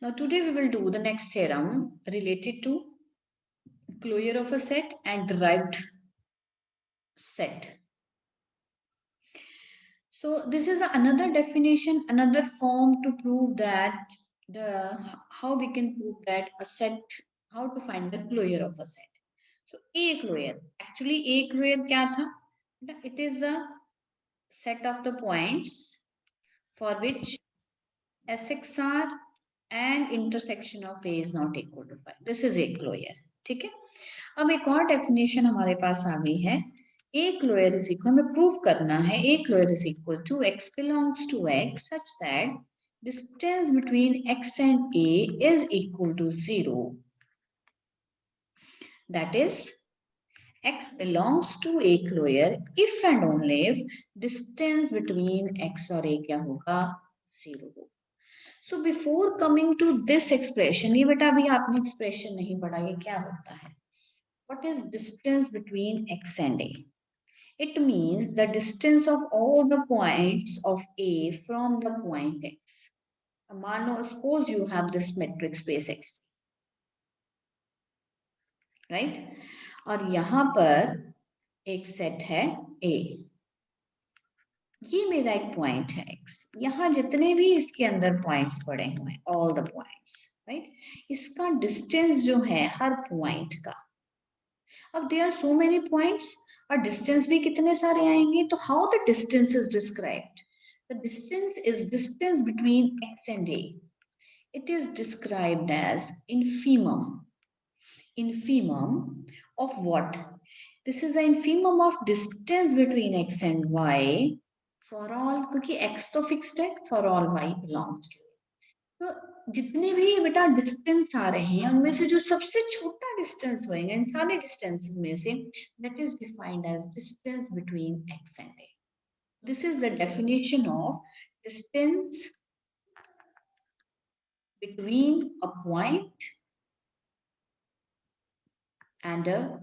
Now today we will do the next theorem related to closure of a set and derived set. So this is another definition, another form to prove that how we can prove that a set, how to find the closure of a set. So A closure, actually A closure क्या था? It is a set of the points for which SXR and intersection of A is not equal to 5. This is A closure. ठीक है? अब एक और definition हमारे पास आ गई है. A closure is equal, हमें प्रूव करना है A closure is equal to x belongs to x such that distance between x and A is equal to 0. That is, x belongs to A closure if and only if distance between x और A क्या होगा? 0 होगा. So before coming to this expression, ये बेटा अभी आपने expression नहीं पढ़ा, ये क्या होता है? What is distance between x and A? It means the distance of all the points of A from the point X. मान लो, suppose you have this metric space X, right? और यहाँ पर एक सेट है A. ये मेरा एक point है X. यहाँ जितने भी इसके अंदर पॉइंट्स पड़े हुए हैं, all the points, right? इसका डिस्टेंस जो है हर पॉइंट का, अब there are so many points और डिस्टेंस भी कितने सारे आएंगे, तो how the distance is described? The distance is distance between x and A. It is described as infimum. Infimum of what? This is the infimum of distance between x and y for all, क्योंकि x तो fixed है, for all y belongs to. तो जितने भी बेटा distance आ रहे हैं उनमें से जो सबसे छोटा डिस्टेंस होएगा इन सारे डिस्टेंसेस में से, that is defined as distance between x and A. This is the definition of distance between a point and a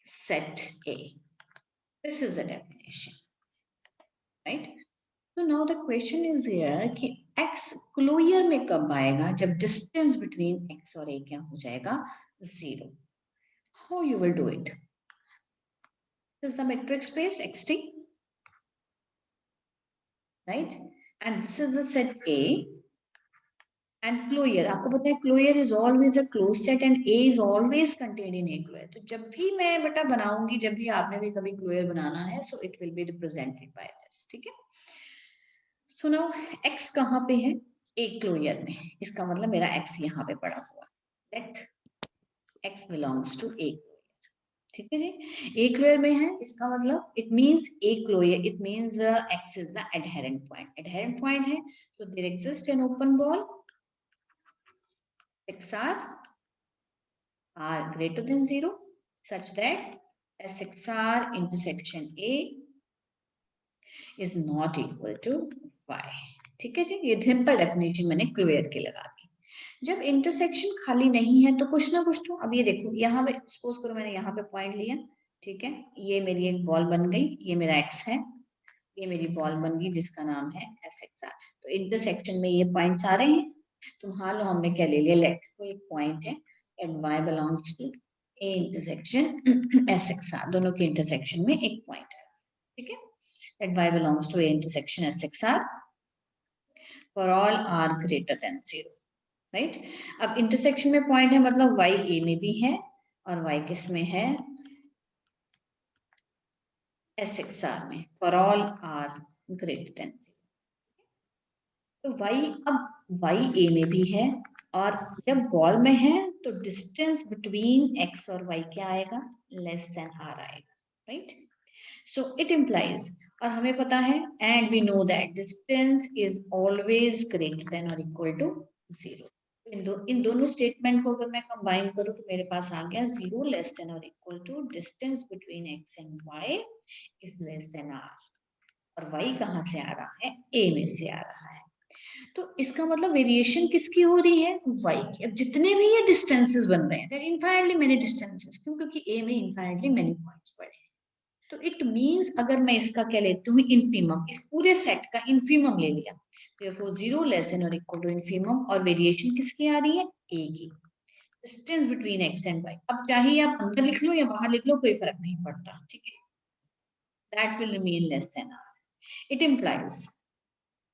set A. This is the definition, right? So now the question is here कि x closure में कब आएगा, जब distance between x और A क्या हो जाएगा? 0. How you will do it? This is the metric space xt, right? And this is the set A. And closure, आपको पता है closure is always a closed set and A is always contained in A closure. तो जब भी मैं बेटा बनाऊंगी, जब भी आपने भी कभी closure बनाना है, so it will be represented by this. ठीक है? So now x कहाँ पे है? A closure में. इसका मतलब मेरा x यहाँ पे पड़ा हुआ. Let x belongs to A. ठीक है जी? A closure में है, इसका मतलब it means A closure. It means x is the adherent point. Adherent point है, so there exists an open ball. SXR are greater than 0 such that SXR intersection A is not equal to y. ठीक है जी? ये simple definition मैंने clear के लगा दी. जब intersection खाली नहीं है तो कुछ ना कुछ तो, अब ये देखो यहाँ पे सपोज करो मैंने यहाँ पे पॉइंट लिया, ठीक है, ये मेरी एक बॉल बन गई, ये मेरा x है, ये मेरी बॉल बन गई जिसका नाम है SXR. तो इंटरसेक्शन में ये पॉइंट्स आ रहे हैं, तो मान लो हमने क्या ले लिया, लेट वो एक पॉइंट है and y belongs to A intersection SXR. दोनों के इंटरसेक्शन में एक पॉइंट है, ठीक है, that y belongs to A intersection SXR for all r greater than 0, right? अब इंटरसेक्शन में पॉइंट है मतलब y A में भी है और y किस में है? SXR में for all r greater than 0. तो y अब y A में भी है और जब बॉल में है तो डिस्टेंस बिटवीन x और y क्या आएगा? लेस देन r आएगा, राइट? सो इट इम्प्लाइज, और हमें पता है and we know that distance is always greater than और इक्वल टू 0. इन दोनों स्टेटमेंट को अगर मैं कंबाइन करूं तो मेरे पास आ गया 0 लेस देन और equal to distance between x and y is less than r. और y कहां से आ रहा है? A में से आ रहा है. तो इसका मतलब वेरिएशन किसकी हो रही है? y की. अब जितने भी ये डिस्टेंसेस बन रहे हैं, इनफाइनाइटली मेनी डिस्टेंसेस, क्योंकि a में इनफाइनाइटली मेनी पॉइंट्स पड़े हैं, तो इट मींस अगर मैं इसका क्या लेती हूँ इन्फीमम, इस पूरे सेट का इन्फीमम ले लिया, तो 0 लेस देन और इक्वल टू इन्फीमम, और वेरिएशन किसकी आ रही है ए की, distance between X and Y. अब चाहे आप अंदर लिख लो या बाहर लिख लो, कोई फर्क नहीं पड़ता, ठीक है, that will remain less than r. It implies,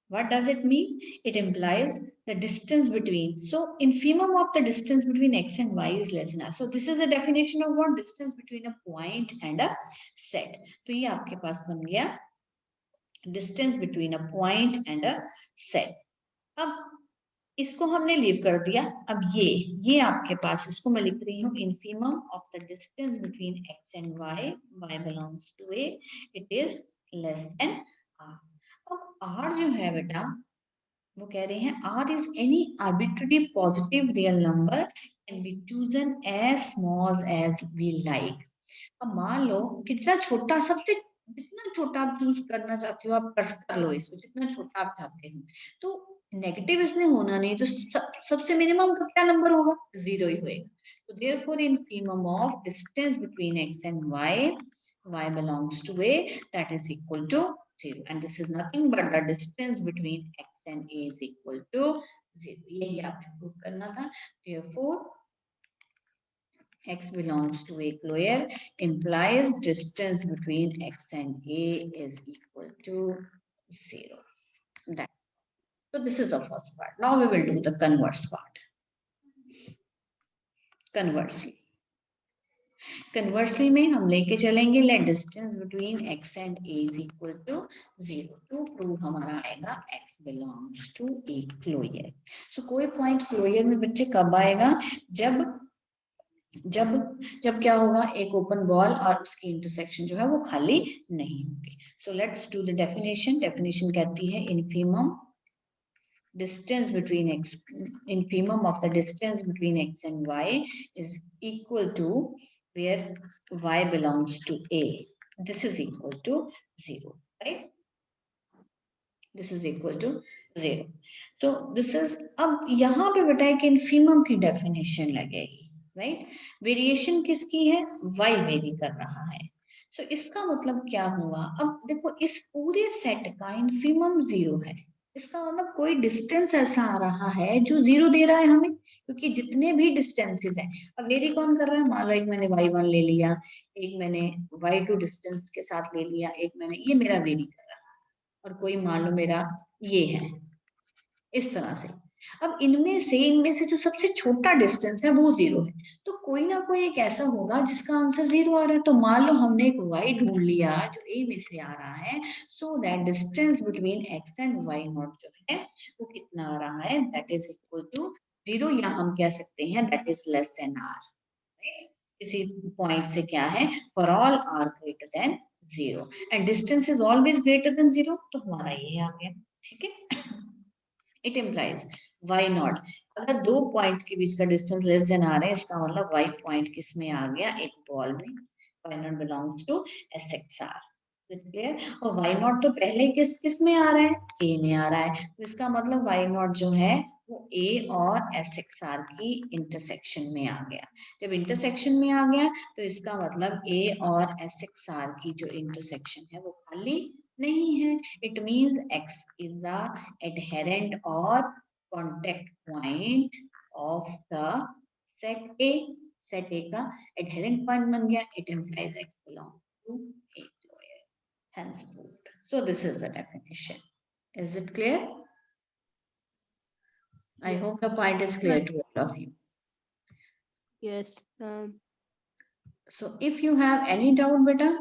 what does it mean? It implies the distance between, so infimum of the distance between x and y is less than r. So this is a definition of what? Distance between a point and a set. तो ये आपके पास बन गया distance between a point and a set. अब इसको हमने leave कर दिया। अब ये आपके पास, इसको मैं लिख रही हूँ infimum of the distance between x and y, y belongs to a, it is less than r. अब r जो है बेटा, वो कह रहे हैं r is any arbitrary positive real number can be chosen as small as we like. अब मान लो कितना छोटा, सबसे जितना छोटा आप चूज करना चाहते हो आप कर लो इसमें, जितना छोटा आप चाहते हो, तो नेगेटिव इसने होना नहीं, तो सबसे मिनिमम का क्या नंबर होगा, 0 ही होएगा। तो therefore infimum of distance between x and y belongs to a, that is equal to 0, and this is nothing but the distance between x and a is equal to 0. यही आपने prove करना था। Therefore x belongs to a square implies distance between x and a is equal to 0. That. So this is the first part. Now we will do the converse part. Conversely में हम लेके चलेंगे let distance between x and a is equal to 0. To prove हमारा आएगा x belongs to a closure. So कोई point closure में बच्चे कब आएगा, जब क्या होगा, एक ओपन बॉल और उसकी इंटरसेक्शन जो है वो खाली नहीं होगी। So let's do the definition. Definition कहती है infimum distance between x, infimum of the distance between x and y is equal to where y belongs to a, this is equal to 0, right? This is equal to 0. So this is, अब यहाँ पे बेटा कि infimum की definition लगेगी, right? Variation किसकी है, y very कर रहा है। सो इसका मतलब क्या हुआ, अब देखो इस पूरे सेट का इन्फीमम 0 है, इसका मतलब कोई डिस्टेंस ऐसा आ रहा है जो 0 दे रहा है हमें, क्योंकि जितने भी डिस्टेंसेस हैं, अब वेरी कौन कर रहा है, मान लो एक मैंने y1 ले लिया, एक मैंने y2 डिस्टेंस के साथ ले लिया, एक मैंने, ये मेरा वेरी कर रहा है, और कोई मान लो मेरा ये है, इस तरह से। अब इनमें से जो सबसे छोटा डिस्टेंस है वो 0 है, तो कोई ना कोई एक ऐसा होगा जिसका आंसर 0 आ रहा है। तो मान लो हमने एक y ढूंढ लिया जो a में से आ रहा है, so that distance between x and y not जो है वो कितना आ रहा है, दैट इज इक्वल टू 0, या हम कह सकते हैं that is less than r। इसी पॉइंट से क्या है, for all r greater than 0 and distance is always greater then 0, तो हमारा ये आ गया, ठीक है। इट इम्प्लाइज y नॉट, अगर दो पॉइंट्स के बीच का डिस्टेंस लेस देन आ रहा है, इसका मतलब y पॉइंट किस में आ गया, एक बॉल में, y not belongs to SXR, clear. और y नॉट तो पहले किस में आ रहा है, a में आ रहा है, तो इसका मतलब y नॉट जो है वो a और SXR की इंटरसेक्शन में आ गया। जब इंटरसेक्शन में आ गया तो इसका मतलब a और SXR की जो इंटरसेक्शन है वो खाली नहीं है। It means x is the adherent or contact point of the set A. set A का adherent point बन गया, it implies x belongs to A square, hence proved. So this is the definition. Is it clear? I hope the point is clear to all of you. Yes. So if you have any doubt, beta,